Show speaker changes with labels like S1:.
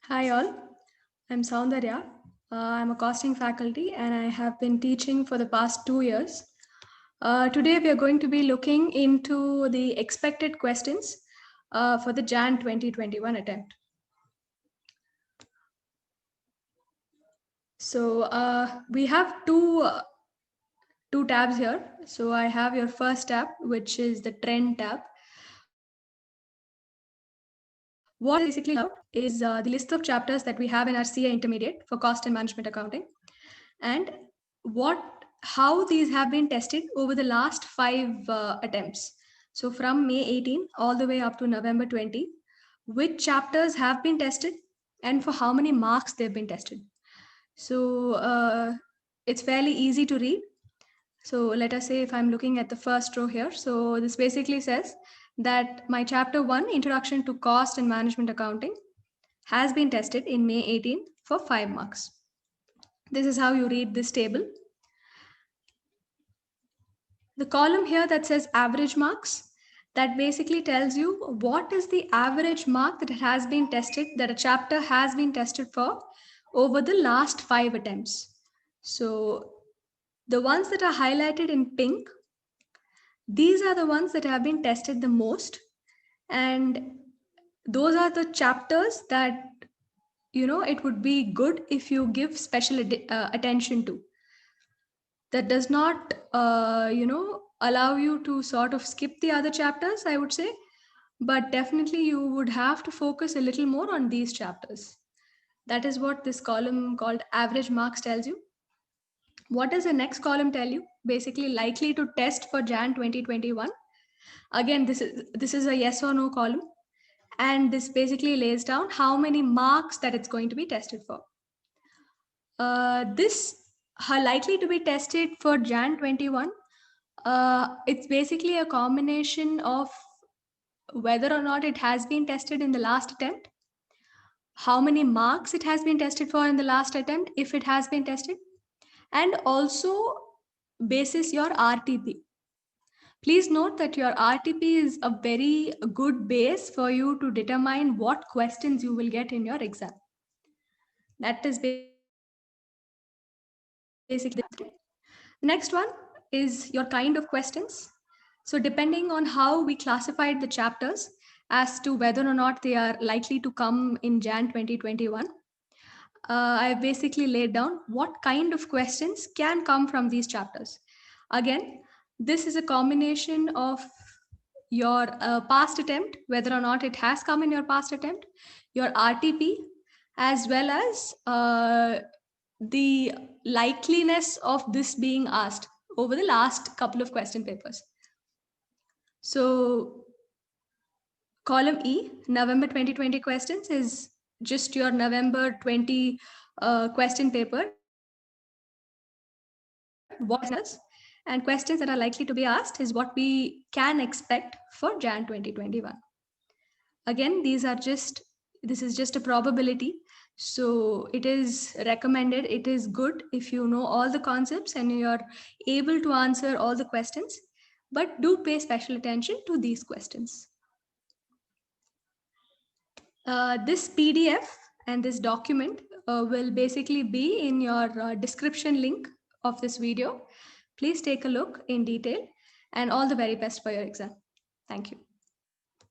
S1: Hi all, I'm Soundarya. I'm a costing faculty and I have been teaching for the past 2 years. Today we are going to be looking into the expected questions for the Jan 2021 attempt. So we have two tabs here. So I have your first tab, which is the trend tab. What basically about is the list of chapters that we have in our CA intermediate for cost and management accounting, and how these have been tested over the last 5 attempts. So from May 18 all the way up to November 20, which chapters have been tested and for how many marks they've been tested. So it's fairly easy to read. So let us say if I'm looking at the first row here. So this basically says that my chapter 1, Introduction to Cost and Management Accounting, has been tested in May 18 for 5 marks. This is how you read this table. The column here that says average marks, that basically tells you what is the average mark that has been tested, that a chapter has been tested for over the last 5 attempts. So the ones that are highlighted in pink, these are the ones that have been tested the most. And those are the chapters that, it would be good if you give special attention to. That does not allow you to sort of skip the other chapters, I would say, but definitely you would have to focus a little more on these chapters. That is what this column called average marks tells you. What does the next column tell you? Basically likely to test for Jan 2021. Again, this is a yes or no column, and this basically lays down how many marks that it's going to be tested for. This are likely to be tested for Jan 21. It's basically a combination of whether or not it has been tested in the last attempt, how many marks it has been tested for in the last attempt, if it has been tested, and also basis your RTP. Please note that your RTP is a very good base for you to determine what questions you will get in your exam. That is basically the next one is your kind of questions. So depending on how we classified the chapters as to whether or not they are likely to come in Jan 2021, I basically laid down what kind of questions can come from these chapters. Again, this is a combination of your past attempt, whether or not it has come in your past attempt, your RTP, as well as the likeliness of this being asked over the last couple of question papers. So column E, November 2020 questions, is just your November 20 question paper. What is, and questions that are likely to be asked is what we can expect for Jan 2021. Again, this is just a probability. So it is recommended, it is good if you know all the concepts and you're able to answer all the questions, but do pay special attention to these questions. This PDF and this document will basically be in your description link of this video. Please take a look in detail, and all the very best for your exam. Thank you.